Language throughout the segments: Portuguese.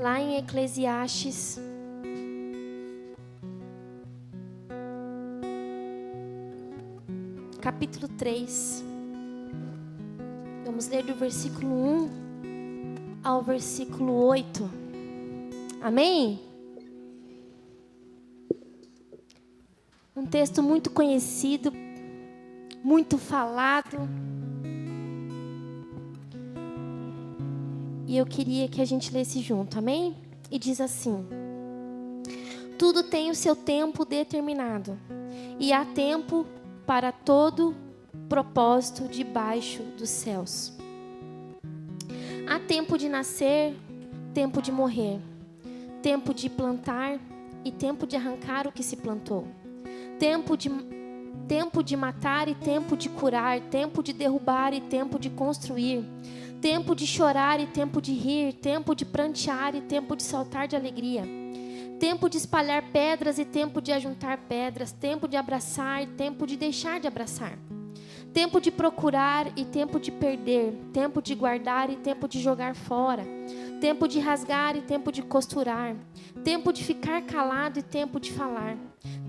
lá em Eclesiastes, capítulo 3. Vamos ler do versículo 1 ao versículo 8. Amém? Um texto muito conhecido, muito falado. E eu queria que a gente lesse junto, amém? E diz assim: tudo tem o seu tempo determinado, e há tempo para todo propósito debaixo dos céus. Há tempo de nascer, tempo de morrer, tempo de plantar e tempo de arrancar o que se plantou, tempo de matar e tempo de curar, tempo de derrubar e tempo de construir, tempo de chorar e tempo de rir, tempo de prantear e tempo de saltar de alegria, tempo de espalhar pedras e tempo de ajuntar pedras, tempo de abraçar e tempo de deixar de abraçar, tempo de procurar e tempo de perder, tempo de guardar e tempo de jogar fora, tempo de rasgar e tempo de costurar, tempo de ficar calado e tempo de falar,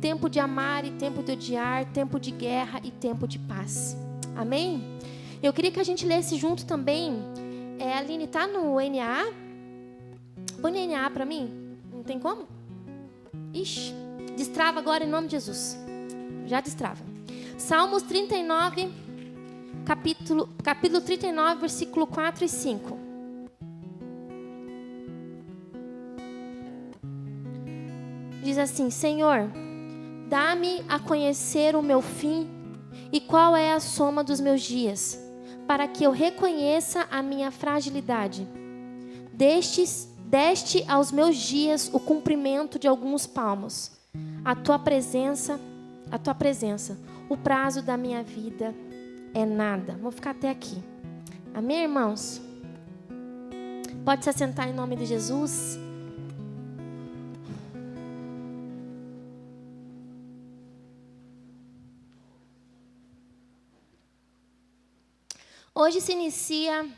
tempo de amar e tempo de odiar, tempo de guerra e tempo de paz. Amém? Eu queria que a gente lesse junto também. Aline, tá no NA? Põe no NA para mim. Não tem como? Ixi, destrava agora em nome de Jesus. Já destrava. Salmos 39, capítulo 39, versículo 4 e 5. Diz assim: Senhor, dá-me a conhecer o meu fim e qual é a soma dos meus dias, para que eu reconheça a minha fragilidade. Deste aos meus dias o cumprimento de alguns palmos. A tua presença, o prazo da minha vida é nada. Vou ficar até aqui. Amém, irmãos? Pode se assentar em nome de Jesus. Hoje se inicia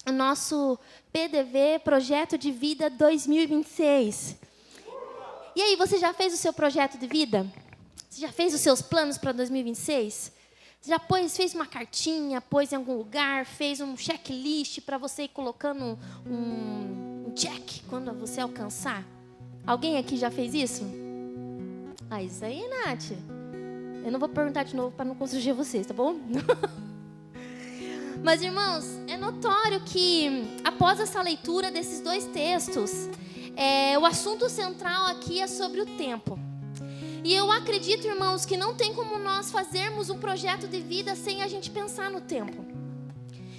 o nosso PDV, Projeto de Vida 2026. E aí, você já fez o seu projeto de vida? Você já fez os seus planos para 2026? Você já fez uma cartinha, pôs em algum lugar, fez um checklist para você ir colocando um check quando você alcançar? Alguém aqui já fez isso? Isso aí, Nath. Eu não vou perguntar de novo para não constranger vocês, tá bom? Mas, irmãos, é notório que, após essa leitura desses dois textos, o assunto central aqui é sobre o tempo. E eu acredito, irmãos, que não tem como nós fazermos um projeto de vida sem a gente pensar no tempo.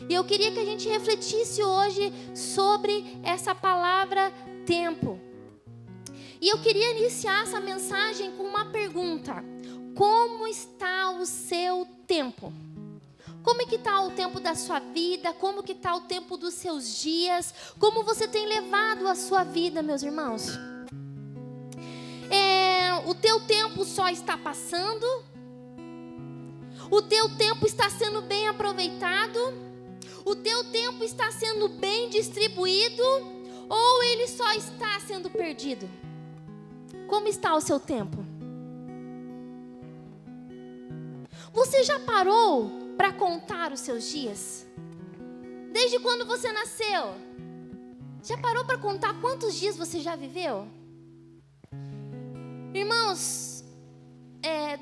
E eu queria que a gente refletisse hoje sobre essa palavra tempo. E eu queria iniciar essa mensagem com uma pergunta: como está o seu tempo? Como é que está o tempo da sua vida? Como que está o tempo dos seus dias? Como você tem levado a sua vida, meus irmãos? O teu tempo só está passando? O teu tempo está sendo bem aproveitado? O teu tempo está sendo bem distribuído? Ou ele só está sendo perdido? Como está o seu tempo? Você já parou para contar os seus dias? Desde quando você nasceu? Já parou para contar quantos dias você já viveu? Irmãos,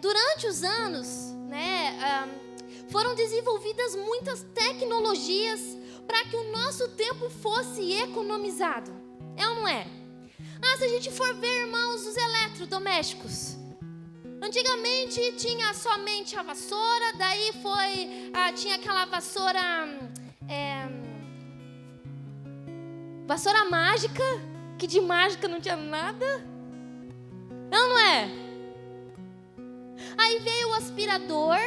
durante os anos, foram desenvolvidas muitas tecnologias para que o nosso tempo fosse economizado. É ou não é? Se a gente for ver, irmãos, os eletrodomésticos. Antigamente tinha somente a vassoura, daí tinha aquela vassoura mágica, que de mágica não tinha nada. Não é? Aí veio o aspirador,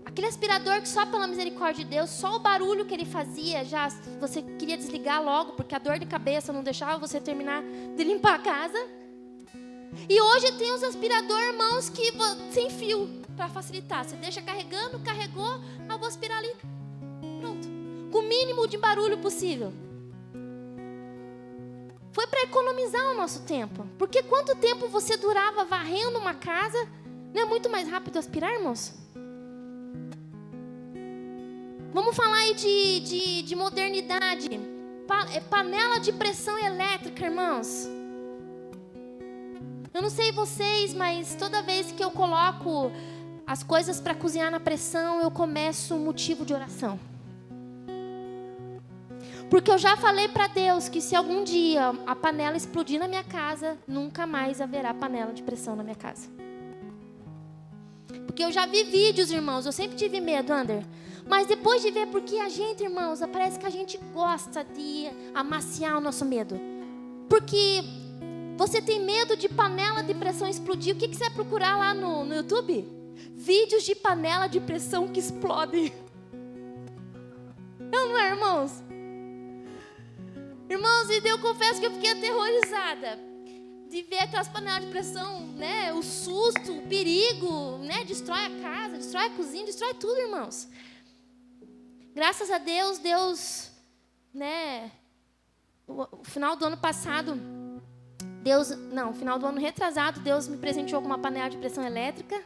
aquele aspirador que só pela misericórdia de Deus, só o barulho que ele fazia, já você queria desligar logo, porque a dor de cabeça não deixava você terminar de limpar a casa. E hoje tem os aspiradores, irmãos, que sem fio, para facilitar. Você deixa carregando, carregou, vou aspirar ali. Pronto. Com o mínimo de barulho possível. foi para economizar o nosso tempo. Porque quanto tempo você durava varrendo uma casa? Não é muito mais rápido aspirar, irmãos? Vamos falar aí de modernidade. Panela de pressão elétrica, irmãos. Eu não sei vocês, mas toda vez que eu coloco as coisas para cozinhar na pressão, eu começo um motivo de oração. Porque eu já falei para Deus que se algum dia a panela explodir na minha casa, nunca mais haverá panela de pressão na minha casa. Porque eu já vi vídeos, irmãos, eu sempre tive medo, Ander. Mas depois de ver, porque a gente, irmãos, parece que a gente gosta de amaciar o nosso medo. Porque você tem medo de panela de pressão explodir, o que você vai procurar lá no YouTube? Vídeos de panela de pressão que explodem. Não é, irmãos? Irmãos, e eu confesso que eu fiquei aterrorizada de ver aquelas panelas de pressão, né? O susto, o perigo, né? Destrói a casa, destrói a cozinha, destrói tudo, irmãos. Graças a Deus, né? O final do ano passado, final do ano retrasado, Deus me presenteou com uma panela de pressão elétrica.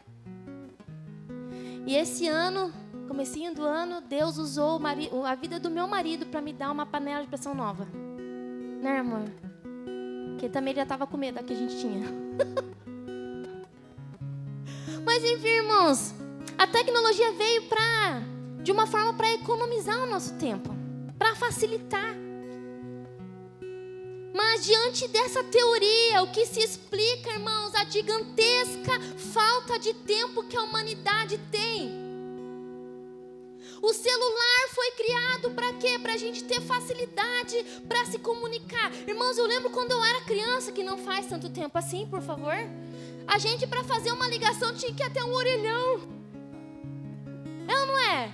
E esse ano, comecinho do ano, Deus usou a vida do meu marido para me dar uma panela de pressão nova. Né, irmã? Porque também já estava com medo da que a gente tinha. Mas enfim, irmãos, a tecnologia veio de uma forma para economizar o nosso tempo, para facilitar. Mas diante dessa teoria, o que se explica, irmãos, a gigantesca falta de tempo que a humanidade tem. O celular foi criado para quê? Para a gente ter facilidade para se comunicar. Irmãos, eu lembro quando eu era criança, que não faz tanto tempo assim, por favor. A gente, para fazer uma ligação, tinha que ir até um orelhão. É ou não é?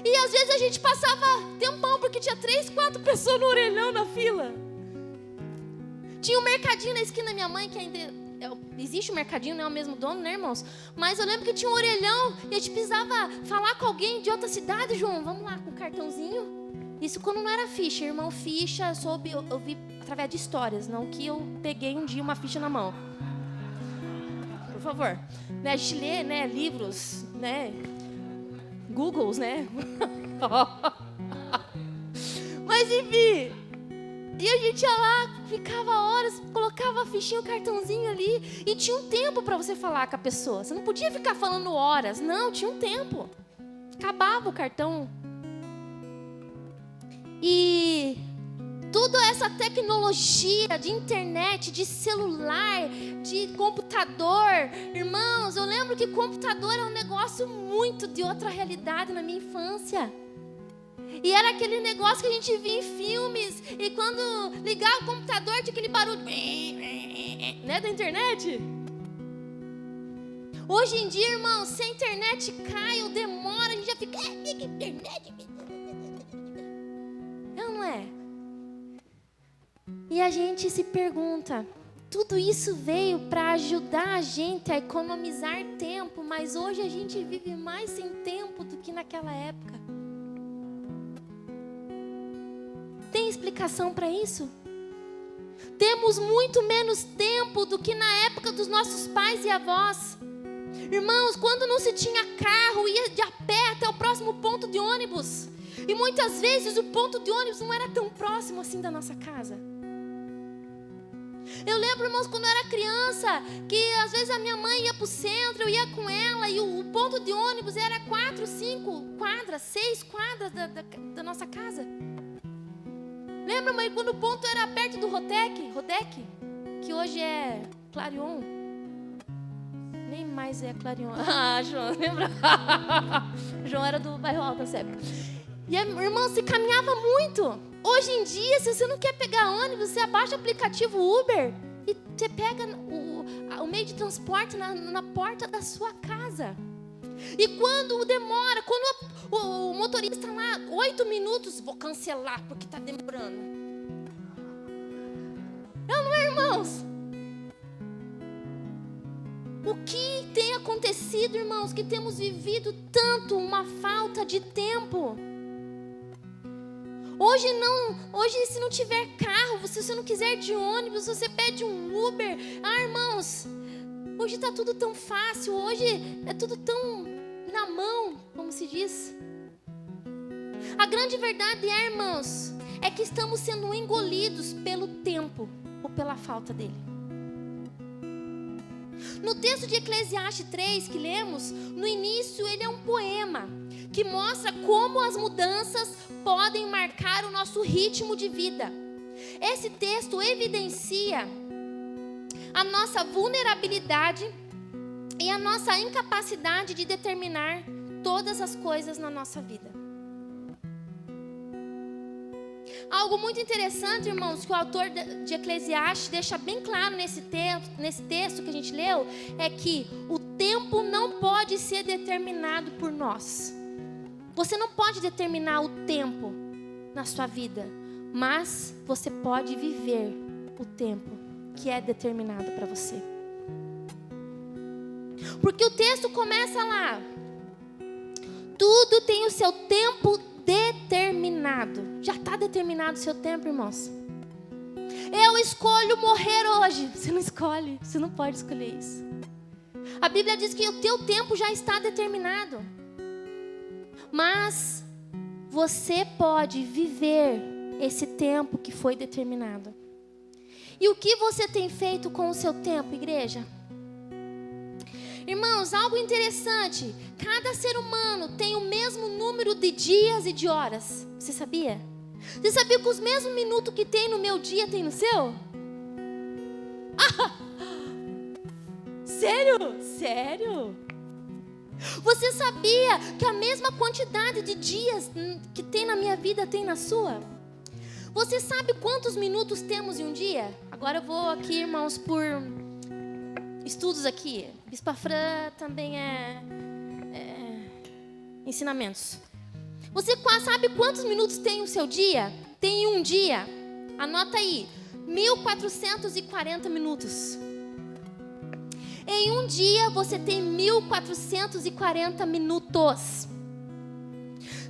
E às vezes a gente passava tempão, porque tinha 3, 4 pessoas no orelhão na fila. Tinha um mercadinho na esquina da minha mãe, que ainda existe o mercadinho, não é o mesmo dono, né, irmãos? Mas eu lembro que tinha um orelhão e a gente precisava falar com alguém de outra cidade, João. Vamos lá, com o cartãozinho. Isso quando não era ficha, irmão. Ficha, eu vi através de histórias, não que eu peguei um dia uma ficha na mão. Por favor. Né, a gente lê, né, livros, né, Googles, né? Mas enfim... E a gente ia lá, ficava horas, colocava a fichinha, o cartãozinho ali. E tinha um tempo para você falar com a pessoa. Você não podia ficar falando horas. Não, tinha um tempo. Acabava o cartão. E toda essa tecnologia de internet, de celular, de computador. Irmãos, eu lembro que computador é um negócio muito de outra realidade na minha infância. E era aquele negócio que a gente via em filmes. E quando ligava o computador, tinha aquele barulho, né, da internet. Hoje em dia, irmão, se a internet cai ou demora, a gente já fica... internet. Não é? E a gente se pergunta... Tudo isso veio para ajudar a gente a economizar tempo. Mas hoje a gente vive mais sem tempo do que naquela época. Tem explicação para isso? Temos muito menos tempo do que na época dos nossos pais e avós. Irmãos, quando não se tinha carro, ia de a pé até o próximo ponto de ônibus. E muitas vezes o ponto de ônibus não era tão próximo assim da nossa casa. Eu lembro, irmãos, quando eu era criança, que às vezes a minha mãe ia para o centro, eu ia com ela, e o ponto de ônibus era 4, 5 quadras, 6 quadras da nossa casa. Lembra, mãe, quando o ponto era perto do Rodec, que hoje é Clarion? Nem mais é Clarion. Ah, João, lembra? João era do bairro Alto, sabe? E, irmão, se caminhava muito. Hoje em dia, se você não quer pegar ônibus, você abaixa o aplicativo Uber e você pega o meio de transporte na porta da sua casa. E quando demora, quando o motorista lá, 8 minutos, vou cancelar porque está demorando. Não é, irmãos? O que tem acontecido, irmãos, que temos vivido tanto uma falta de tempo? Hoje se não tiver carro, se você não quiser de ônibus, você pede um Uber. Irmãos, hoje está tudo tão fácil, hoje é tudo tão na mão, como se diz. A grande verdade irmãos, é que estamos sendo engolidos pelo tempo ou pela falta dele. No texto de Eclesiastes 3 que lemos, no início ele é um poema que mostra como as mudanças podem marcar o nosso ritmo de vida. Esse texto evidencia a nossa vulnerabilidade e a nossa incapacidade de determinar todas as coisas na nossa vida. Algo muito interessante, irmãos, que o autor de Eclesiastes deixa bem claro nesse texto que a gente leu, é que o tempo não pode ser determinado por nós. Você não pode determinar o tempo na sua vida, mas você pode viver o tempo que é determinado para você. Porque o texto começa lá: tudo tem o seu tempo determinado. Já está determinado o seu tempo, irmãos. Eu escolho morrer hoje. Você não escolhe, você não pode escolher isso. A Bíblia diz que o teu tempo já está determinado. Mas você pode viver esse tempo que foi determinado. E o que você tem feito com o seu tempo, igreja? Irmãos, algo interessante. Cada ser humano tem o mesmo número de dias e de horas. Você sabia? Você sabia que os mesmos minutos que tem no meu dia tem no seu? Ah! Sério? Sério? Você sabia que a mesma quantidade de dias que tem na minha vida tem na sua? Você sabe quantos minutos temos em um dia? Agora eu vou aqui, irmãos, por estudos aqui. Bispa Fran também ensinamentos. Você sabe quantos minutos tem o seu dia? Tem um dia, anota aí, 1440 minutos. Em um dia você tem 1440 minutos.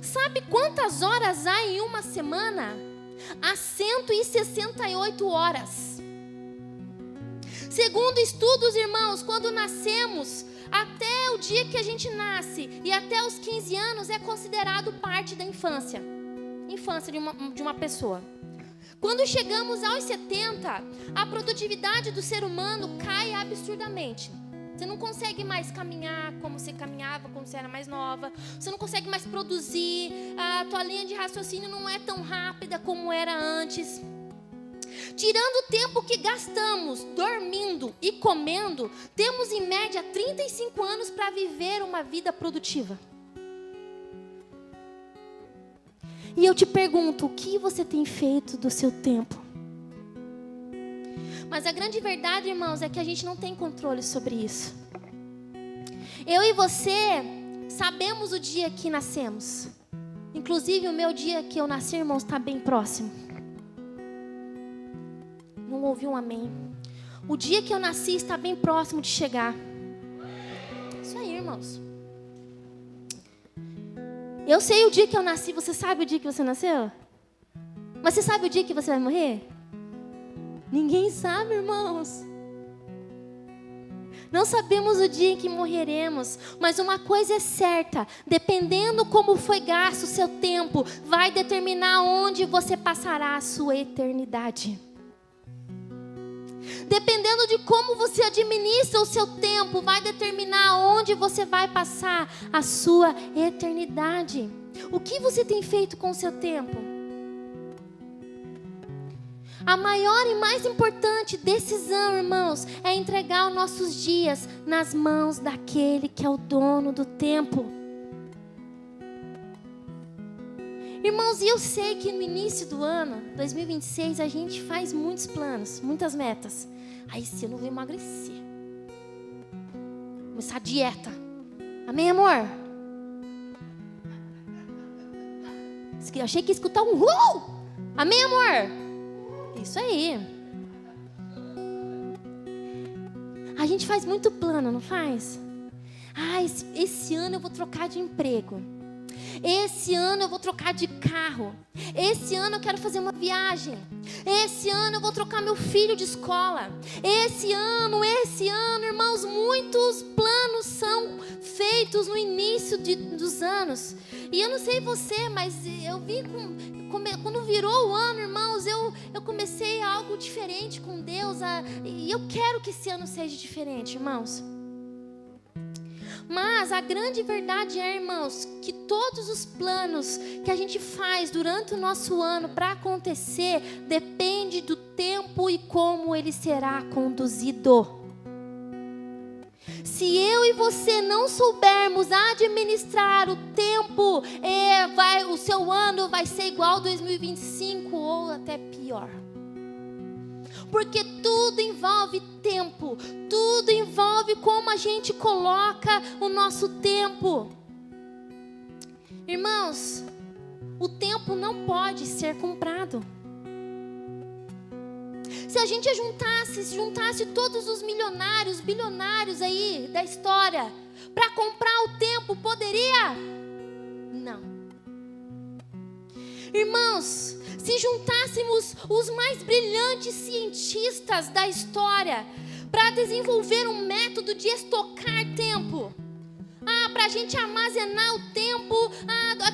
Sabe quantas horas há em uma semana? Há 168 horas. Segundo estudos, irmãos, quando nascemos, até o dia que a gente nasce e até os 15 anos é considerado parte da infância. Infância de uma pessoa. Quando chegamos aos 70, a produtividade do ser humano cai absurdamente. Você não consegue mais caminhar como você caminhava quando você era mais nova. Você não consegue mais produzir. A tua linha de raciocínio não é tão rápida como era antes. Tirando o tempo que gastamos dormindo e comendo, temos em média 35 anos para viver uma vida produtiva. E eu te pergunto, o que você tem feito do seu tempo? Mas a grande verdade, irmãos, é que a gente não tem controle sobre isso. Eu e você sabemos o dia que nascemos. Inclusive o meu dia que eu nasci, irmãos, está bem próximo. Não ouvi um amém. O dia que eu nasci está bem próximo de chegar. Isso aí, irmãos. Eu sei o dia que eu nasci. Você sabe o dia que você nasceu? Mas você sabe o dia que você vai morrer? Ninguém sabe, irmãos. Não sabemos o dia em que morreremos, mas uma coisa é certa: dependendo como foi gasto o seu tempo, vai determinar onde você passará a sua eternidade. Dependendo de como você administra o seu tempo, vai determinar onde você vai passar a sua eternidade. O que você tem feito com o seu tempo? A maior e mais importante decisão, irmãos, é entregar os nossos dias nas mãos daquele que é o dono do tempo. Irmãos, e eu sei que no início do ano, 2026, a gente faz muitos planos, muitas metas. Aí esse ano eu vou emagrecer. Começar a dieta. Amém, amor? Eu achei que ia escutar um amém, amor? Isso aí. A gente faz muito plano, não faz? Esse ano eu vou trocar de emprego. Esse ano eu vou trocar de carro. Esse ano eu quero fazer uma viagem. Esse ano eu vou trocar meu filho de escola. Esse ano, irmãos, muitos planos são feitos no início dos anos. E eu não sei você, mas eu vi quando virou o ano, irmãos, eu comecei algo diferente com Deus. E eu quero que esse ano seja diferente, irmãos. Mas a grande verdade é, irmãos, que todos os planos que a gente faz durante o nosso ano para acontecer depende do tempo e como ele será conduzido. Se eu e você não soubermos administrar o tempo, o seu ano vai ser igual 2025 ou até pior. Porque tudo envolve tempo, tudo envolve como a gente coloca o nosso tempo. Irmãos, o tempo não pode ser comprado. Se a gente juntasse todos os milionários, bilionários aí da história para comprar o tempo, poderia? Não. Irmãos, se juntássemos os mais brilhantes cientistas da história para desenvolver um método de estocar tempo, para a gente armazenar o tempo,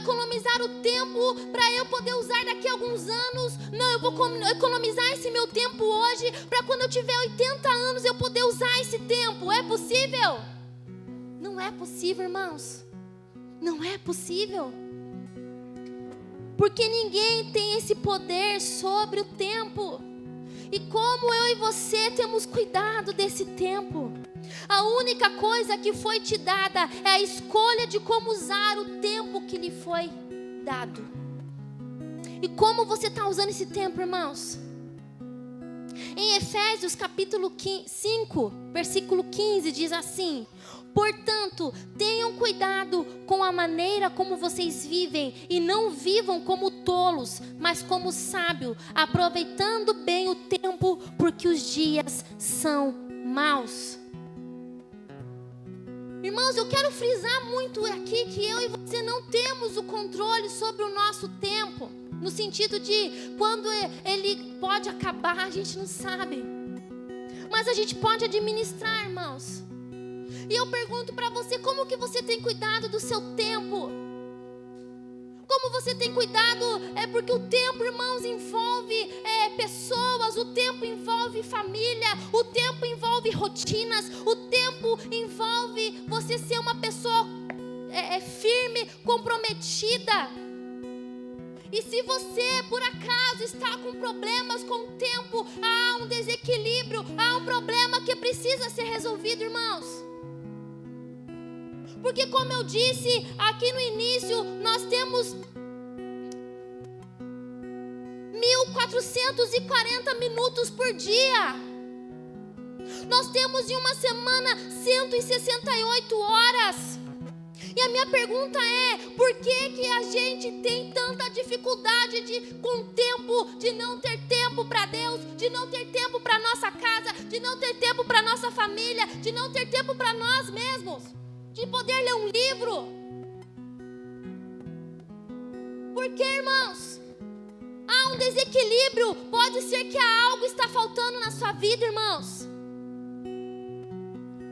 economizar o tempo para eu poder usar daqui a alguns anos. Não, eu vou economizar esse meu tempo hoje para quando eu tiver 80 anos eu poder usar esse tempo. É possível? Não é possível, irmãos. Não é possível. Porque ninguém tem esse poder sobre o tempo. E como eu e você temos cuidado desse tempo? A única coisa que foi te dada é a escolha de como usar o tempo que lhe foi dado. E como você está usando esse tempo, irmãos? Em Efésios capítulo 5, versículo 15, diz assim: portanto, tenham cuidado com a maneira como vocês vivem e não vivam como tolos, mas como sábios, aproveitando bem o tempo, porque os dias são maus. Irmãos, eu quero frisar muito aqui que eu e você não temos o controle sobre o nosso tempo, no sentido de quando ele pode acabar, a gente não sabe, mas a gente pode administrar, irmãos. E eu pergunto para você, como que você tem cuidado do seu tempo? Como você tem cuidado? Porque o tempo, irmãos, envolve pessoas, o tempo envolve família, o tempo envolve rotinas, o tempo envolve você ser uma pessoa firme, comprometida. E se você, por acaso, está com problemas com o tempo, há um desequilíbrio, há um problema que precisa ser resolvido, irmãos. Porque como eu disse aqui no início, nós temos 1440 minutos por dia. Nós temos em uma semana 168 horas. E a minha pergunta é, por que a gente tem tanta dificuldade com o tempo, de não ter tempo para Deus, de não ter tempo para nossa casa, de não ter tempo para nossa família, de não ter tempo para nós mesmos, de poder ler um livro? Porque, irmãos, há um desequilíbrio. Pode ser que algo está faltando na sua vida, irmãos.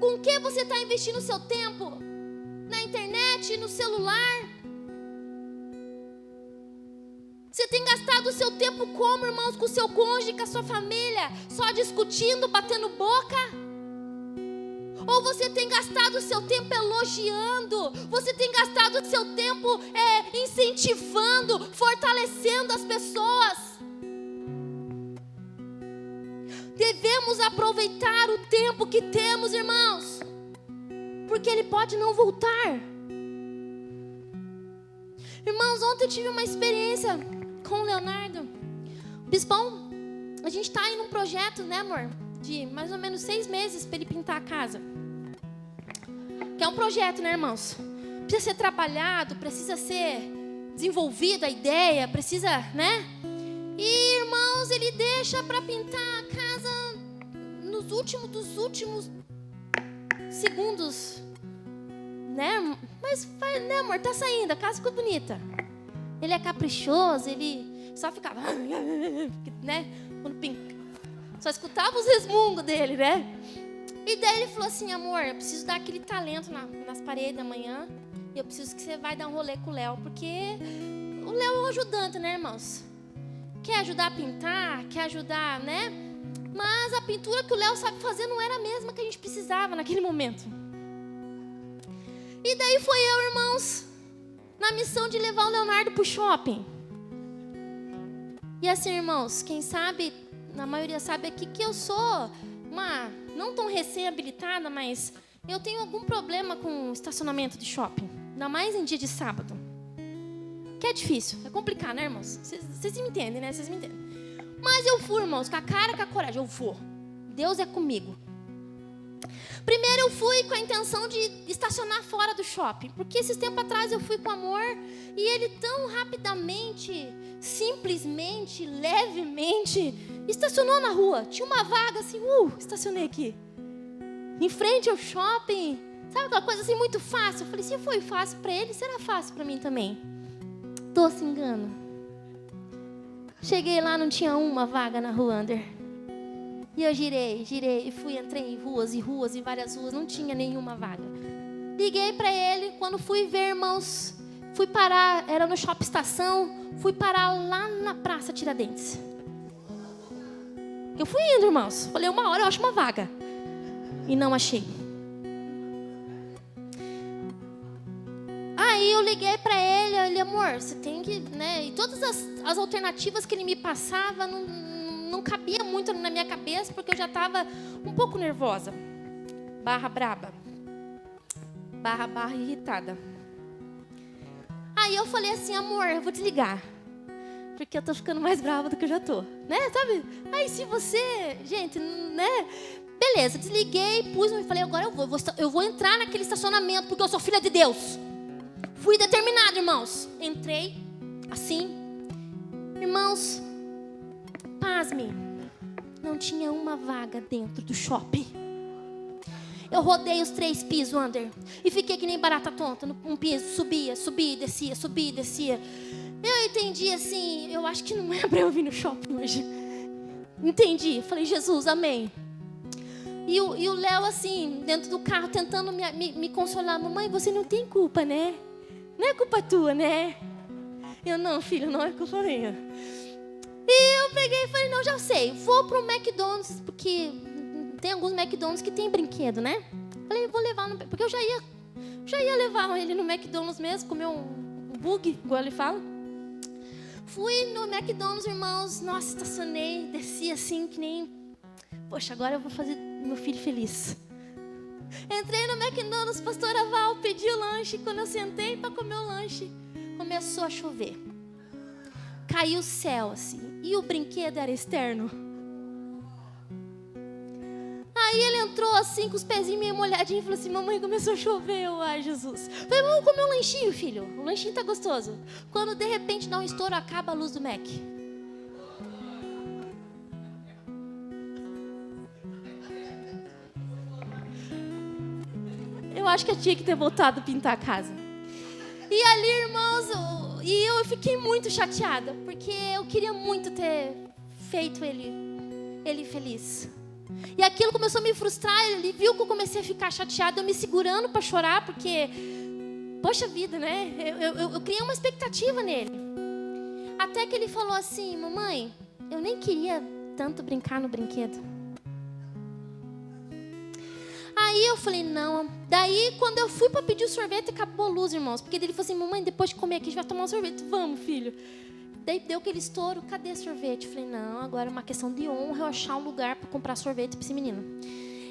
Com que você está investindo o seu tempo? Na internet, no celular? Você tem gastado o seu tempo como, irmãos? Com o seu cônjuge, com a sua família? Só discutindo, batendo boca? Ou você tem gastado o seu tempo elogiando? Você tem gastado o seu tempo incentivando, fortalecendo as pessoas? Devemos aproveitar o tempo que temos, irmãos, porque ele pode não voltar. Irmãos, ontem eu tive uma experiência com o Leonardo. Bispão, a gente está aí num projeto, né, amor? De mais ou menos 6 meses para ele pintar a casa. Que é um projeto, né, irmãos? Precisa ser trabalhado, precisa ser desenvolvida a ideia, precisa, né? E, irmãos, ele deixa para pintar a casa dos últimos segundos. né? Mas, né, amor, tá saindo, a casa ficou bonita. Ele é caprichoso, ele só ficava, né? Quando pinca. Só escutava os resmungos dele, né? E daí ele falou assim, amor, eu preciso dar aquele talento nas paredes amanhã. E eu preciso que você vai dar um rolê com o Léo, porque o Léo é um ajudante, né, irmãos? Quer ajudar a pintar, quer ajudar, né? Mas a pintura que o Léo sabe fazer não era a mesma que a gente precisava naquele momento. E daí foi eu, irmãos, na missão de levar o Leonardo pro shopping. E assim, irmãos, quem sabe, a maioria sabe aqui que eu sou uma, não tão recém-habilitada, mas eu tenho algum problema com estacionamento de shopping. Ainda mais em dia de sábado. Que é difícil, é complicado, né, irmãos? Vocês me entendem, né? Vocês me entendem. Mas eu fui, irmãos, com a cara e com a coragem. Eu vou. Deus é comigo. Primeiro eu fui com a intenção de estacionar fora do shopping. Porque esses tempos atrás eu fui com amor. E ele tão rapidamente, simplesmente, levemente, estacionou na rua. Tinha uma vaga assim, estacionei aqui. Em frente ao shopping. Sabe aquela coisa assim muito fácil? Eu falei, se foi fácil para ele, será fácil para mim também. Doce engano. Cheguei lá, não tinha uma vaga na rua, Ander. E eu girei, e fui, entrei em ruas e ruas, em várias ruas, não tinha nenhuma vaga. Liguei para ele, quando fui ver, irmãos, fui parar, era no Shopping Estação, fui parar lá na Praça Tiradentes. Eu fui indo, irmãos, falei, uma hora eu acho uma vaga. E não achei. Aí eu liguei para ele, amor, você tem que, né? E todas as alternativas que ele me passava não cabia muito na minha cabeça, porque eu já estava um pouco nervosa. Barra braba. Barra irritada. Aí eu falei assim, amor, eu vou desligar. Porque eu tô ficando mais brava do que eu já tô. Né, sabe? Aí se você, gente, né? Beleza, desliguei, pus e falei, agora eu vou entrar naquele estacionamento, porque eu sou filha de Deus. Fui determinada, irmãos. Entrei, assim. Irmãos, pasme. Não tinha uma vaga dentro do shopping. Eu rodei os 3 pisos, Ander. E fiquei que nem barata tonta. Um piso, subia, descia, subia, descia. Eu entendi assim, eu acho que não é para eu vir no shopping hoje. Entendi. Falei, Jesus, amém. E o Léo, assim, dentro do carro, tentando me consolar. Mamãe, você não tem culpa, né? Não é culpa tua, né? Eu, não, filho, não é culpa minha. E eu peguei e falei, não, já sei. Vou pro McDonald's, porque tem alguns McDonald's que tem brinquedo, né? Falei, vou levar no... Porque eu já ia levar ele no McDonald's mesmo, comer um bug, igual ele fala. Fui no McDonald's, irmãos. Nossa, estacionei, desci assim, que nem... Poxa, agora eu vou fazer meu filho feliz. Entrei no McDonald's, pastora Val, pedi o lanche. Quando eu sentei para comer o lanche, começou a chover. Caiu o céu, assim. E o brinquedo era externo. Aí ele entrou assim, com os pezinhos meio molhadinhos, e falou assim, mamãe, começou a chover. Eu, ai, Jesus. Falei, vamos comer um lanchinho, filho. O lanchinho tá gostoso. Quando, de repente, dá um estouro, acaba a luz do Mac. Eu acho que eu tinha que ter voltado a pintar a casa. E ali, irmãos, eu fiquei muito chateada, porque eu queria muito ter feito ele feliz. E aquilo começou a me frustrar, ele viu que eu comecei a ficar chateada, eu me segurando para chorar, porque, poxa vida, né? Eu criei uma expectativa nele. Até que ele falou assim, mamãe, eu nem queria tanto brincar no brinquedo. Aí eu falei, não. Daí, quando eu fui para pedir o sorvete, acabou a luz, irmãos. Porque ele falou assim, mamãe, depois de comer aqui, a gente vai tomar um sorvete. Vamos, filho. Daí deu aquele estouro, cadê sorvete? Eu falei, não, agora é uma questão de honra eu achar um lugar para comprar sorvete para esse menino.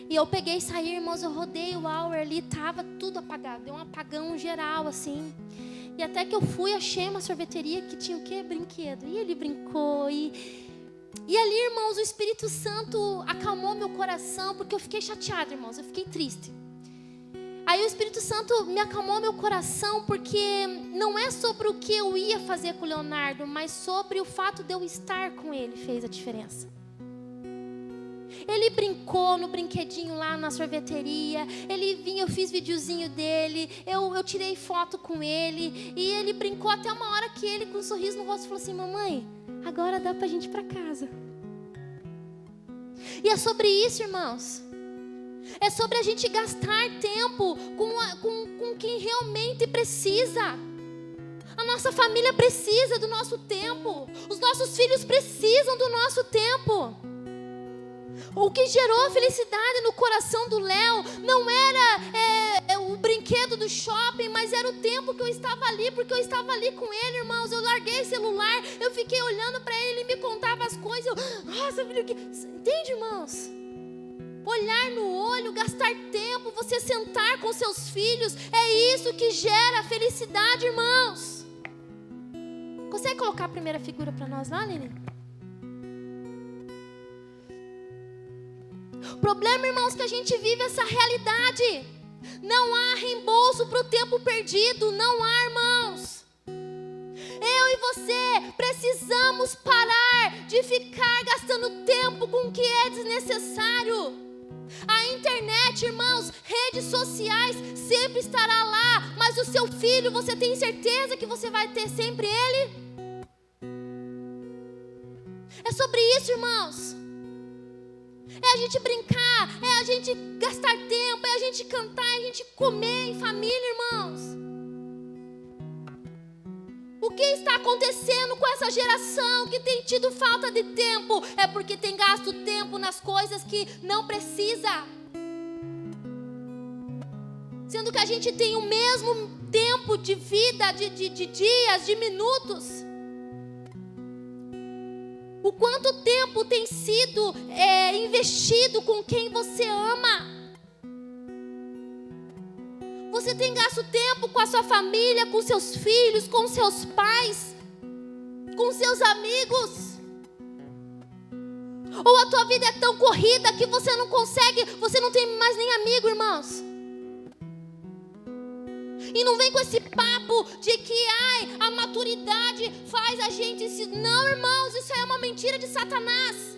E eu peguei e saí, irmãos, eu rodei o hour ali, tava tudo apagado. Deu um apagão geral, assim. E até que eu fui, achei uma sorveteria que tinha o quê? Brinquedo. E ele brincou, E ali, irmãos, o Espírito Santo acalmou meu coração, porque eu fiquei chateada, irmãos, eu fiquei triste. Aí o Espírito Santo me acalmou meu coração, porque não é sobre o que eu ia fazer com o Leonardo, mas sobre o fato de eu estar com ele fez a diferença. Ele brincou no brinquedinho lá na sorveteria. Ele vinha, eu fiz videozinho dele. Eu tirei foto com ele. E ele brincou até uma hora que ele, com um sorriso no rosto, falou assim: mamãe, agora dá pra gente ir pra casa. E é sobre isso, irmãos. É sobre a gente gastar tempo com quem realmente precisa. A nossa família precisa do nosso tempo. Os nossos filhos precisam do nosso tempo. O que gerou felicidade no coração do Léo não era o brinquedo do shopping, mas era o tempo que eu estava ali, porque eu estava ali com ele, irmãos. Eu larguei o celular, eu fiquei olhando para ele, ele me contava as coisas. Nossa, filho, entende, irmãos? Olhar no olho, gastar tempo, você sentar com seus filhos, é isso que gera felicidade, irmãos. Consegue colocar a primeira figura para nós lá, Lili? O problema, irmãos, que a gente vive essa realidade. Não há reembolso para o tempo perdido. Não há, irmãos. Eu e você precisamos parar de ficar gastando tempo com o que é desnecessário. A internet, irmãos, redes sociais, sempre estará lá. Mas o seu filho, você tem certeza que você vai ter sempre ele? É sobre isso, irmãos. É a gente brincar, é a gente gastar tempo, é a gente cantar, é a gente comer em família, irmãos. O que está acontecendo com essa geração que tem tido falta de tempo? É porque tem gasto tempo nas coisas que não precisa. Sendo que a gente tem o mesmo tempo de vida, de dias, de minutos. O quanto tempo tem sido investido com quem você ama? Você tem gasto tempo com a sua família, com seus filhos, com seus pais, com seus amigos? Ou a tua vida é tão corrida que você não consegue, você não tem mais nem amigo, irmãos? E não vem com esse papo de que a maturidade faz a gente se... Não, irmãos, isso é uma mentira de Satanás.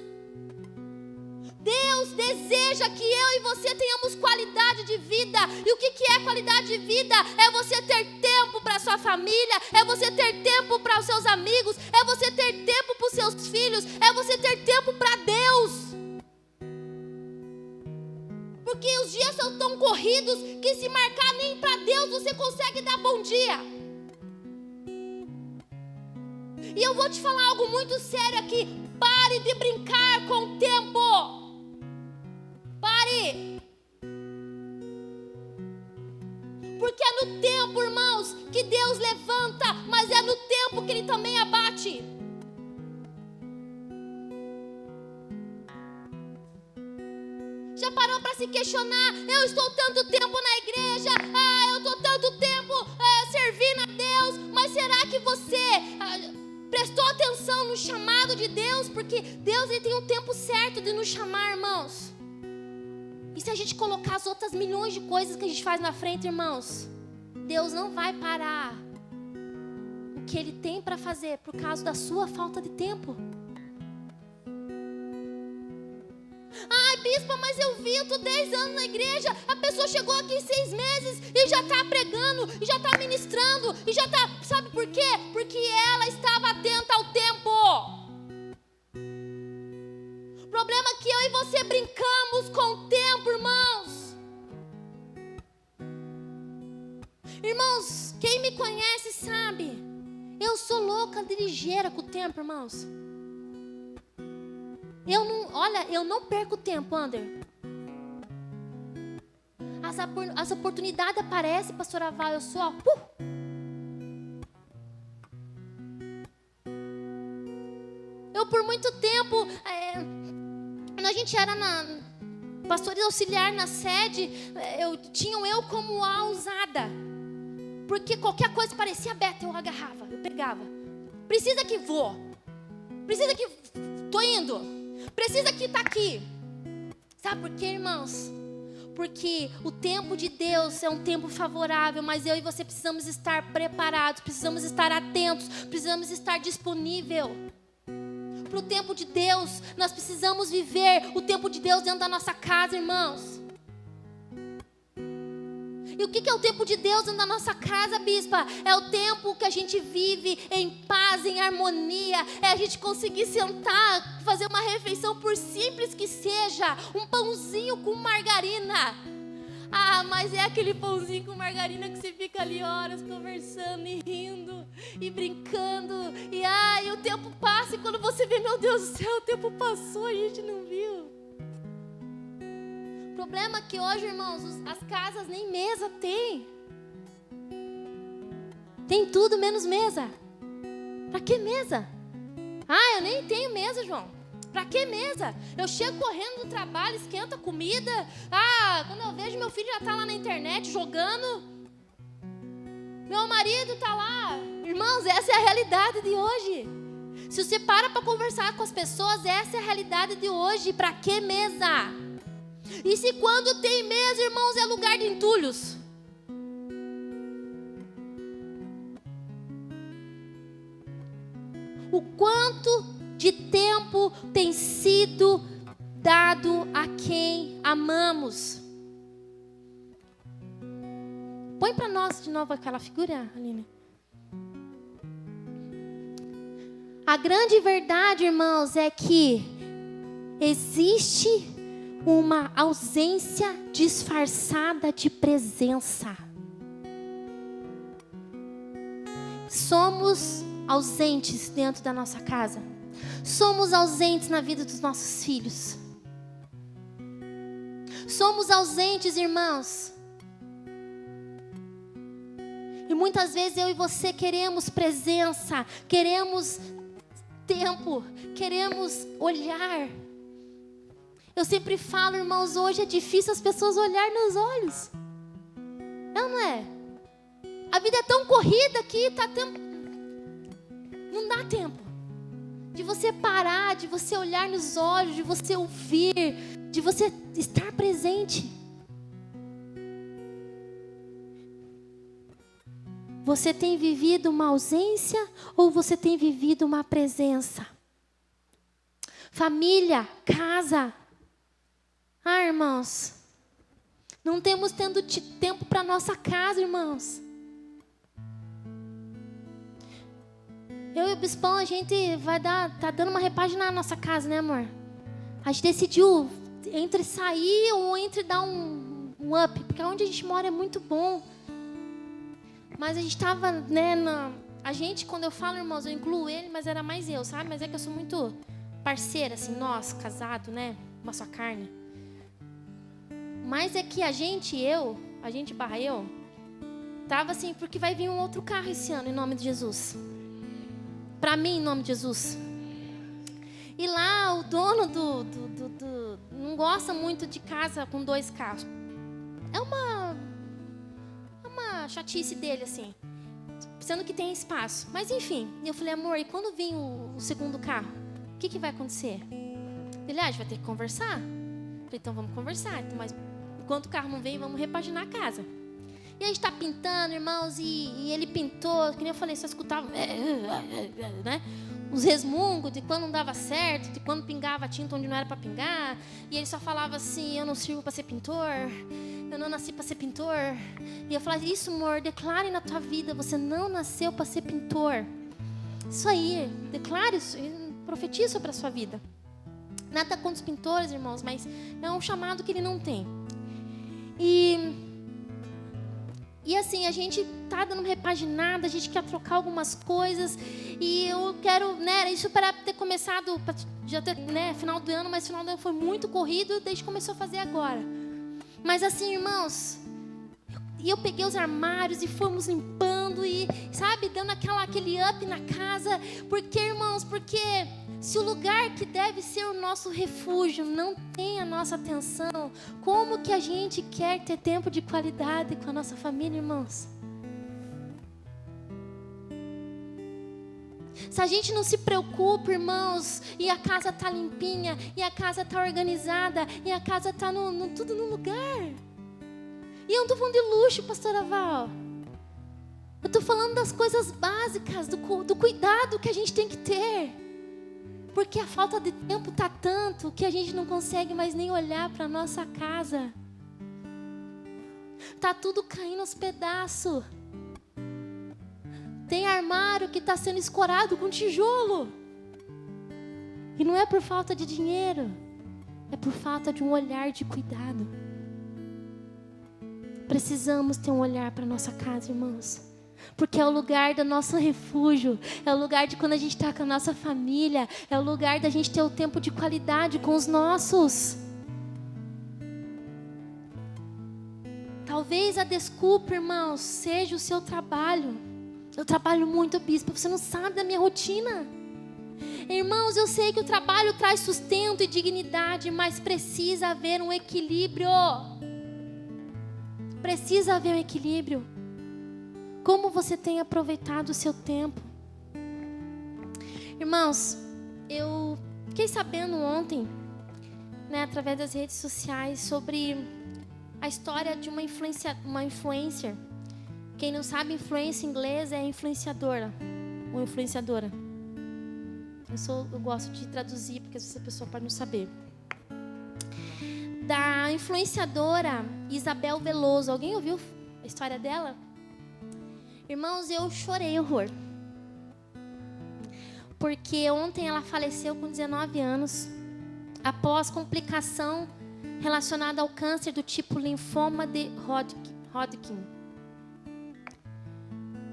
Deus deseja que eu e você tenhamos qualidade de vida. E o que é qualidade de vida? É você ter tempo para a sua família, é você ter tempo para os seus amigos, é você ter tempo para os seus filhos, é você ter tempo para Deus. Porque os dias são tão corridos que se marcar nem para Deus você consegue dar bom dia. E eu vou te falar algo muito sério aqui. Pare de brincar com o tempo. Pare. Porque é no tempo, irmãos, que Deus levanta, mas é no tempo que Ele também abate. Já parou para se questionar? Eu estou tanto tempo na igreja, eu estou tanto tempo servindo a Deus, mas será que você prestou atenção no chamado de Deus? Porque Deus, Ele tem um tempo certo de nos chamar, irmãos. E se a gente colocar as outras milhões de coisas que a gente faz na frente, irmãos, Deus não vai parar o que Ele tem para fazer por causa da sua falta de tempo. Ai, bispa, mas eu estou 10 anos na igreja. A pessoa chegou aqui em 6 meses e já está pregando, e já está ministrando, e já está... Sabe por quê? Porque ela estava atenta ao tempo. O problema é que eu e você brincamos com o tempo, irmãos. Irmãos, quem me conhece sabe, eu sou louca de ligeira com o tempo, irmãos. Eu não perco tempo, Ander. As oportunidades aparecem, pastora Val, eu sou Eu por muito tempo, quando a gente era pastores auxiliar na sede, tinham eu como a ousada. Porque qualquer coisa parecia aberta, eu agarrava, eu pegava. Precisa que vou. Precisa que tô indo. Precisa que tá aqui. Sabe por quê, irmãos? Porque o tempo de Deus é um tempo favorável, mas eu e você precisamos estar preparados, precisamos estar atentos, precisamos estar disponível. para o tempo de Deus. Nós precisamos viver o tempo de Deus dentro da nossa casa, irmãos. E o que é o tempo de Deus dentro da nossa casa, bispa? É o tempo que a gente vive em paz, em harmonia. É a gente conseguir sentar, fazer uma refeição, por simples que seja, um pãozinho com margarina. Ah, mas é aquele pãozinho com margarina que você fica ali horas conversando e rindo e brincando. E o tempo passa e quando você vê, meu Deus do céu, o tempo passou e a gente não viu. O problema é que hoje, irmãos, as casas nem mesa tem. Tem tudo menos mesa. Pra que mesa? Eu nem tenho mesa, João. Pra que mesa? Eu chego correndo do trabalho, esquento a comida. Quando eu vejo, meu filho já tá lá na internet jogando. Meu marido tá lá. Irmãos, essa é a realidade de hoje. Se você para conversar com as pessoas, essa é a realidade de hoje. Pra que mesa? E se quando tem mesa, irmãos, é lugar de entulhos? O quanto de tempo tem sido dado a quem amamos? Põe para nós de novo aquela figura, Aline. A grande verdade, irmãos, é que existe uma ausência disfarçada de presença. Somos ausentes dentro da nossa casa. Somos ausentes na vida dos nossos filhos. Somos ausentes, irmãos. E muitas vezes eu e você queremos presença, queremos tempo, queremos olhar. Eu sempre falo, irmãos, hoje é difícil as pessoas olharem nos olhos. Não é? A vida é tão corrida que não dá tempo de você parar, de você olhar nos olhos, de você ouvir, de você estar presente. Você tem vivido uma ausência ou você tem vivido uma presença? Família, casa. Irmãos, não temos tendo tempo para nossa casa, irmãos. Eu e o Bispão, a gente tá dando uma repaginada na nossa casa, né, amor? A gente decidiu entre sair ou entre dar um up, porque onde a gente mora é muito bom. Mas a gente estava, né, a gente, quando eu falo, irmãos, eu incluo ele, mas era mais eu, sabe? Mas é que eu sou muito parceira, assim, nós, casado, né? Uma só carne. Mas é que a gente barra eu, tava assim, porque vai vir um outro carro esse ano, em nome de Jesus. Pra mim, em nome de Jesus. E lá, o dono não gosta muito de casa com 2 carros. É uma chatice dele, assim. Sendo que tem espaço. Mas, enfim, eu falei, amor, e quando vir o segundo carro? O que vai acontecer? Ele, a gente vai ter que conversar. Eu falei, então vamos conversar. Então, mas enquanto o carro não vem, vamos repaginar a casa. E a gente está pintando, irmãos, e ele pintou, que nem eu falei, só escutava, né? Uns resmungos de quando não dava certo, de quando pingava tinta onde não era para pingar. E ele só falava assim, eu não sirvo para ser pintor, eu não nasci para ser pintor. E eu falava, isso, amor, declare na tua vida, você não nasceu para ser pintor. Isso aí, declare isso, profetize sobre a sua vida. Nada contra os pintores, irmãos, mas é um chamado que ele não tem. E assim, a gente tá dando uma repaginada, a gente quer trocar algumas coisas. E eu quero, né, isso para ter começado, já ter, né, final do ano, mas final do ano foi muito corrido, desde que começou a fazer agora. Mas assim, irmãos, eu peguei os armários e fomos limpando e, sabe, dando aquele up na casa. Porque, irmãos, se o lugar que deve ser o nosso refúgio não tem a nossa atenção, como que a gente quer ter tempo de qualidade com a nossa família, irmãos? Se a gente não se preocupa, irmãos, e a casa está limpinha, e a casa está organizada, e a casa está tudo no lugar. E eu não estou falando de luxo, pastora Val. Eu estou falando das coisas básicas, do cuidado que a gente tem que ter. Porque a falta de tempo tá tanto que a gente não consegue mais nem olhar para nossa casa. Tá tudo caindo aos pedaços. Tem armário que está sendo escorado com tijolo. E não é por falta de dinheiro, é por falta de um olhar de cuidado. Precisamos ter um olhar para nossa casa, irmãos. Porque é o lugar do nosso refúgio, é o lugar de quando a gente está com a nossa família, é o lugar da gente ter o tempo de qualidade com os nossos. Talvez a desculpa, irmãos, seja o seu trabalho. Eu trabalho muito, bispo, você não sabe da minha rotina. Irmãos, eu sei que o trabalho traz sustento e dignidade, mas precisa haver um equilíbrio. Precisa haver um equilíbrio. Como você tem aproveitado o seu tempo? Irmãos, eu fiquei sabendo ontem, através das redes sociais, sobre a história de uma influencer. Quem não sabe, influência em inglês é influenciadora. Ou influenciadora. Eu gosto de traduzir, porque às vezes a pessoa pode não saber. Da influenciadora Isabel Veloso. Alguém ouviu a história dela? Irmãos, eu chorei horror. Porque ontem ela faleceu com 19 anos. Após complicação relacionada ao câncer do tipo linfoma de Hodgkin.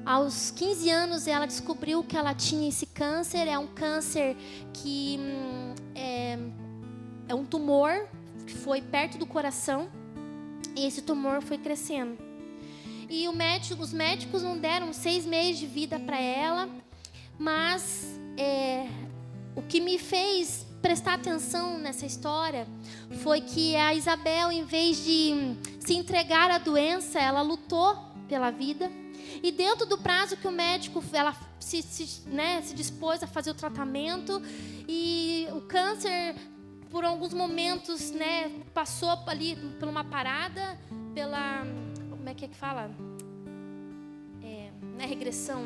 Aos 15 anos ela descobriu que ela tinha esse câncer. É um câncer que é um tumor que foi perto do coração. E esse tumor foi crescendo. E os médicos não deram 6 meses de vida para ela. Mas o que me fez prestar atenção nessa história foi que a Isabel, em vez de se entregar à doença, ela lutou pela vida. E dentro do prazo que o médico, ela se dispôs a fazer o tratamento. E o câncer, por alguns momentos, passou ali por uma parada, pela... Como é que fala? Não é regressão?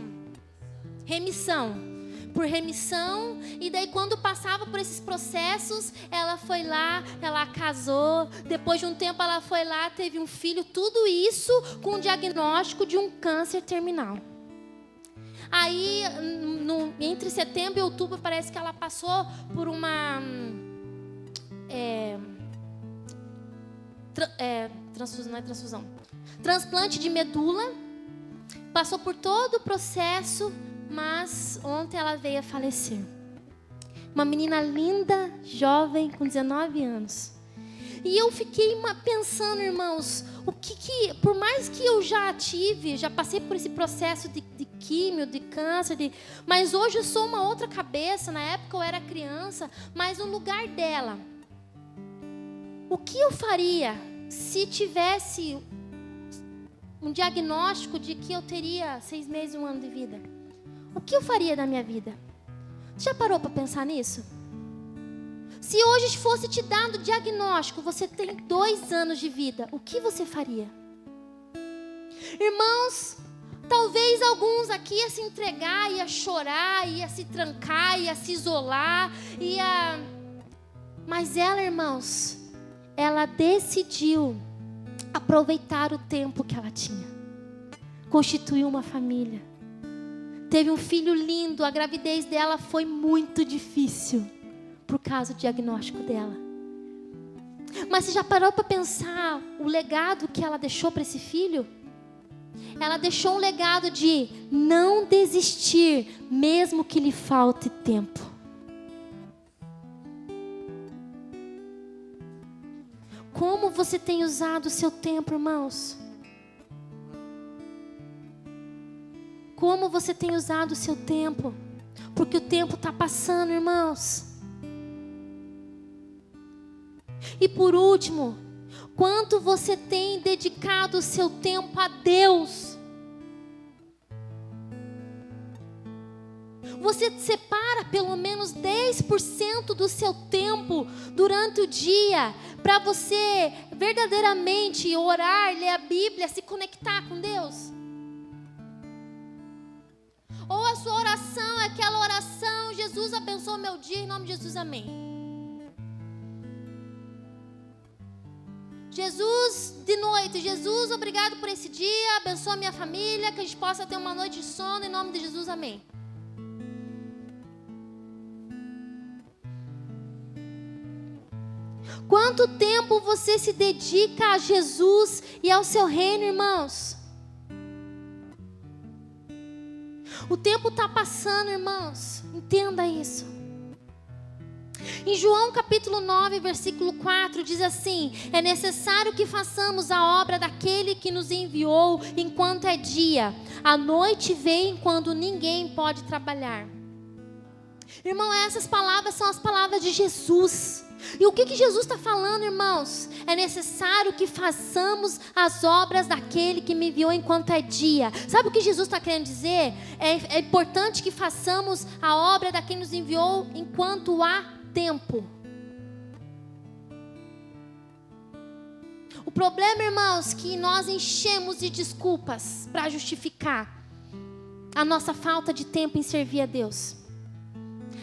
Remissão. Por remissão. E daí quando passava por esses processos, ela foi lá, ela casou. Depois de um tempo ela foi lá, teve um filho. Tudo isso com o diagnóstico de um câncer terminal. Aí entre setembro e outubro parece que ela passou por uma transplante de medula. Passou por todo o processo. Mas ontem ela veio a falecer. Uma menina linda, jovem, com 19 anos. E eu fiquei pensando, irmãos, por mais que eu já passei por esse processo de químio, de câncer, mas hoje eu sou uma outra cabeça. Na época eu era criança, mas no lugar dela, o que eu faria se tivesse um diagnóstico de que eu teria 6 meses e 1 ano de vida? O que eu faria da minha vida? Já parou para pensar nisso? Se hoje fosse te dado o diagnóstico, você tem 2 anos de vida, o que você faria? Irmãos, talvez alguns aqui ia se entregar, ia chorar, ia se trancar, ia se isolar, Mas ela, irmãos, ela decidiu aproveitar o tempo que ela tinha. Constituiu uma família. Teve um filho lindo. A gravidez dela foi muito difícil por causa do diagnóstico dela. Mas você já parou para pensar o legado que ela deixou para esse filho? Ela deixou um legado de não desistir, mesmo que lhe falte tempo. Como você tem usado o seu tempo, irmãos? Como você tem usado o seu tempo? Porque o tempo está passando, irmãos. E por último, quanto você tem dedicado o seu tempo a Deus? Você separa pelo menos 10% do seu tempo durante o dia para você verdadeiramente orar, ler a Bíblia, se conectar com Deus? Ou a sua oração é aquela oração, Jesus abençoa o meu dia, em nome de Jesus, amém. Jesus, de noite, Jesus, obrigado por esse dia, abençoa a minha família, que a gente possa ter uma noite de sono, em nome de Jesus, amém. Quanto tempo você se dedica a Jesus e ao seu reino, irmãos? O tempo está passando, irmãos, entenda isso. Em João capítulo 9, versículo 4, diz assim: é necessário que façamos a obra daquele que nos enviou enquanto é dia. A noite vem quando ninguém pode trabalhar. Irmão, essas palavras são as palavras de Jesus. E o que Jesus está falando, irmãos? É necessário que façamos as obras daquele que me enviou enquanto é dia. Sabe o que Jesus está querendo dizer? É importante que façamos a obra daquele que nos enviou enquanto há tempo. O problema, irmãos, que nós enchemos de desculpas para justificar a nossa falta de tempo em servir a Deus,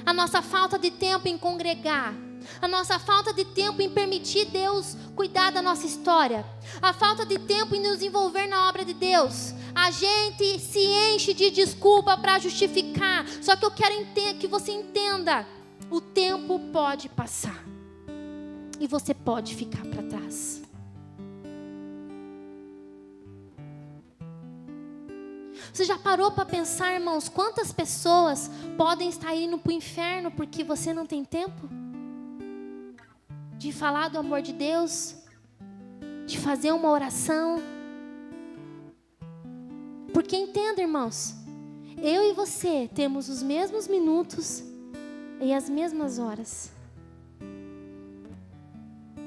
a nossa falta de tempo em congregar, a nossa falta de tempo em permitir Deus cuidar da nossa história, a falta de tempo em nos envolver na obra de Deus. A gente se enche de desculpa para justificar. Só que eu quero que você entenda: o tempo pode passar e você pode ficar para trás. Você já parou para pensar, irmãos, quantas pessoas podem estar indo para o inferno porque você não tem tempo de falar do amor de Deus, de fazer uma oração? Porque entenda, irmãos, eu e você temos os mesmos minutos e as mesmas horas.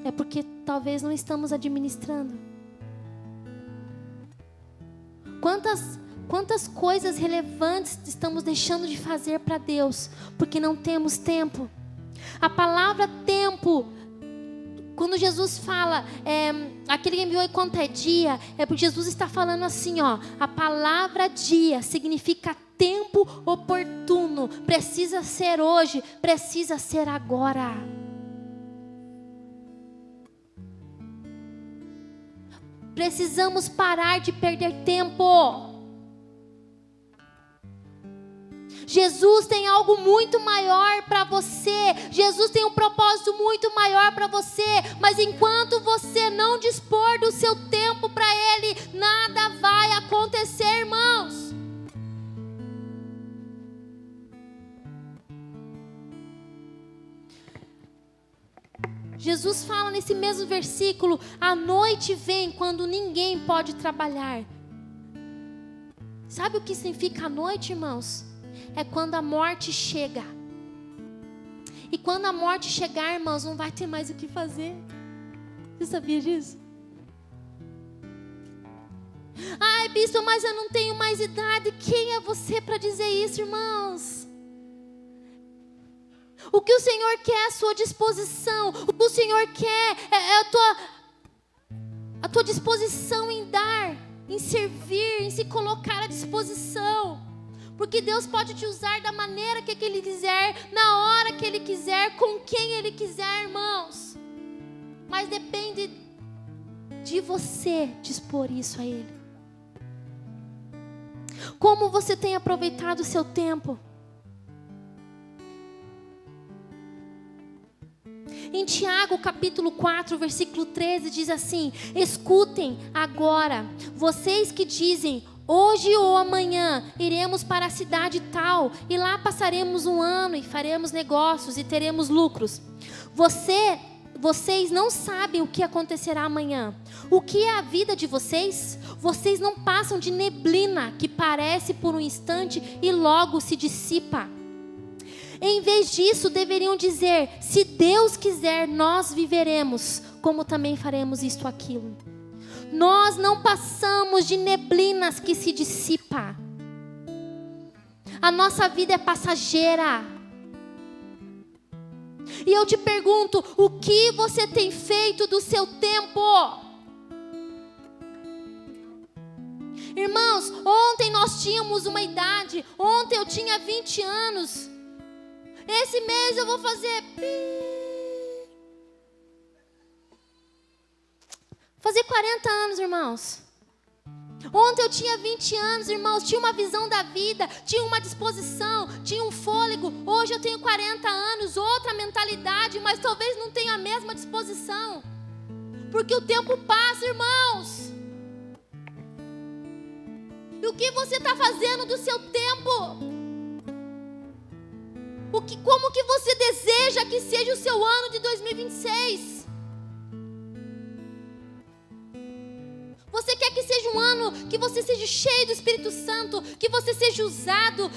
É porque talvez não estamos administrando. Quantas coisas relevantes estamos deixando de fazer para Deus porque não temos tempo? A palavra tempo, quando Jesus fala, aquele que enviou enquanto é dia, é porque Jesus está falando assim, ó, a palavra dia significa tempo oportuno, precisa ser hoje, precisa ser agora. Precisamos parar de perder tempo. Jesus tem algo muito maior para você. Jesus tem um propósito muito maior para você. Mas enquanto você não dispor do seu tempo para Ele, nada vai acontecer, irmãos. Jesus fala nesse mesmo versículo: a noite vem quando ninguém pode trabalhar. Sabe o que significa a noite, irmãos? É quando a morte chega. E quando a morte chegar, irmãos, não vai ter mais o que fazer. Você sabia disso? Ai, bispo, mas eu não tenho mais idade. Quem é você para dizer isso, irmãos? O que o Senhor quer é a sua disposição. O que o Senhor quer é a tua disposição em dar, em servir, em se colocar à disposição. Porque Deus pode te usar da maneira que Ele quiser, na hora que Ele quiser, com quem Ele quiser, irmãos. Mas depende de você dispor isso a Ele. Como você tem aproveitado o seu tempo? Em Tiago capítulo 4, versículo 13 diz assim: escutem agora, vocês que dizem, hoje ou amanhã iremos para a cidade tal, e lá passaremos um ano e faremos negócios e teremos lucros. Vocês não sabem o que acontecerá amanhã. O que é a vida de vocês? Vocês não passam de neblina que parece por um instante e logo se dissipa. Em vez disso, deveriam dizer: se Deus quiser, nós viveremos, como também faremos isto ou aquilo. Nós não passamos de neblinas que se dissipam. A nossa vida é passageira. E eu te pergunto: o que você tem feito do seu tempo? Irmãos, ontem nós tínhamos uma idade. Ontem eu tinha 20 anos. Esse mês eu vou fazer... Fazer 40 anos, irmãos. Ontem eu tinha 20 anos, irmãos, tinha uma visão da vida, tinha uma disposição, tinha um fôlego. Hoje eu tenho 40 anos, outra mentalidade, mas talvez não tenha a mesma disposição. Porque o tempo passa, irmãos. E o que você está fazendo do seu tempo? Como que você deseja que seja o seu ano de 2026? Você quer que seja um ano que você seja cheio do Espírito Santo, que você seja usado,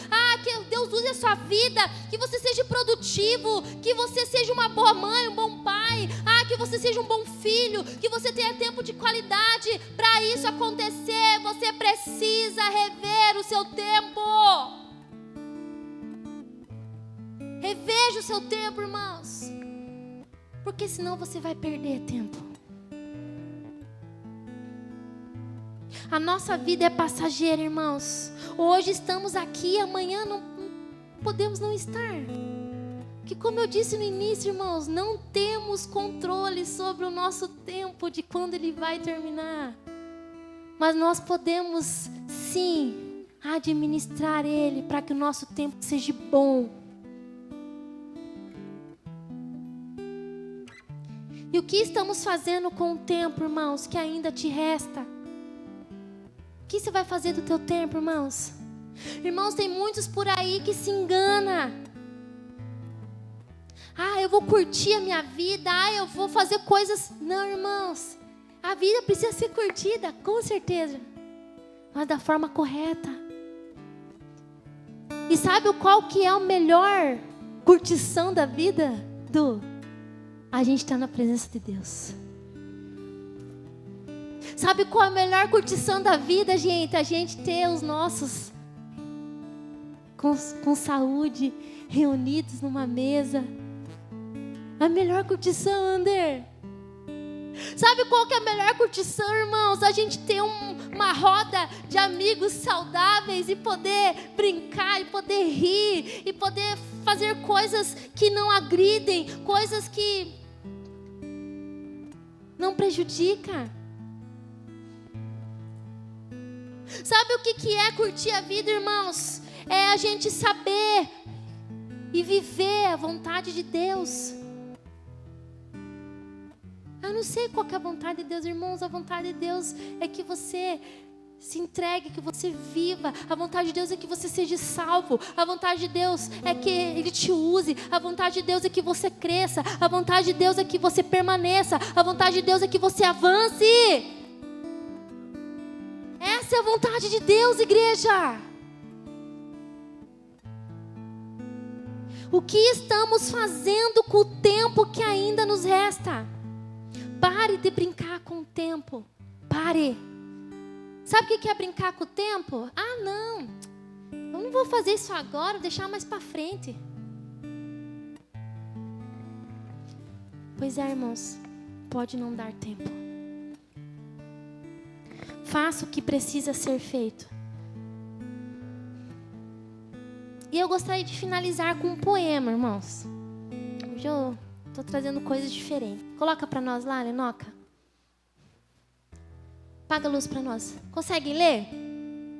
que Deus use a sua vida, que você seja produtivo, que você seja uma boa mãe, um bom pai, que você seja um bom filho, que você tenha tempo de qualidade. Para isso acontecer, você precisa rever o seu tempo. Reveja o seu tempo, irmãos, porque senão você vai perder tempo. A nossa vida é passageira, irmãos. Hoje estamos aqui, amanhã não podemos não estar. Que, como eu disse no início, irmãos, não temos controle sobre o nosso tempo, de quando ele vai terminar. Mas nós podemos, sim, administrar ele para que o nosso tempo seja bom. E o que estamos fazendo com o tempo, irmãos, que ainda te resta? O que você vai fazer do teu tempo, irmãos? Irmãos, tem muitos por aí que se enganam. Eu vou curtir a minha vida. Eu vou fazer coisas. Não, irmãos. A vida precisa ser curtida, com certeza. Mas da forma correta. E sabe qual que é a melhor curtição da vida? A gente está na presença de Deus. Sabe qual é a melhor curtição da vida, gente? A gente ter os nossos com saúde, reunidos numa mesa. A melhor curtição, Ander. Sabe qual que é a melhor curtição, irmãos? A gente ter uma roda de amigos saudáveis e poder brincar, e poder rir, e poder fazer coisas que não agridem, coisas que não prejudicam. Sabe o que é curtir a vida, irmãos? É a gente saber e viver a vontade de Deus. Eu não sei qual que é a vontade de Deus, irmãos. A vontade de Deus é que você se entregue, que você viva. A vontade de Deus é que você seja salvo. A vontade de Deus é que Ele te use. A vontade de Deus é que você cresça. A vontade de Deus é que você permaneça. A vontade de Deus é que você avance. Essa é a vontade de Deus, igreja. O que estamos fazendo com o tempo que ainda nos resta? Pare de brincar com o tempo. Pare. Sabe o que é brincar com o tempo? Não. Eu não vou fazer isso agora, vou deixar mais para frente. Pois é, irmãos. Pode não dar tempo. Faça o que precisa ser feito. E eu gostaria de finalizar com um poema, irmãos. Hoje eu estou trazendo coisas diferentes. Coloca para nós lá, Lenoca. Apaga a luz para nós. Consegue ler?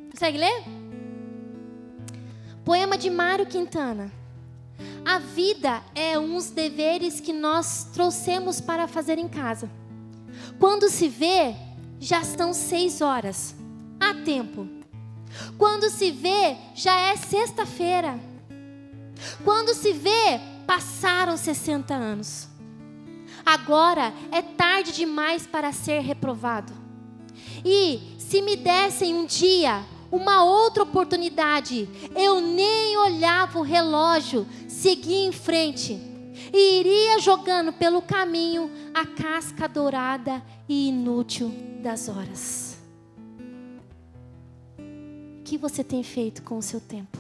Consegue ler? Poema de Mário Quintana. A vida é uns deveres que nós trouxemos para fazer em casa. Quando se vê, já são 6 horas. Há tempo. Quando se vê, já é sexta-feira. Quando se vê, passaram 60 anos. Agora é tarde demais para ser reprovado. E se me dessem um dia uma outra oportunidade, eu nem olhava o relógio, seguia em frente e iria jogando pelo caminho a casca dourada e inútil das horas. O que você tem feito com o seu tempo?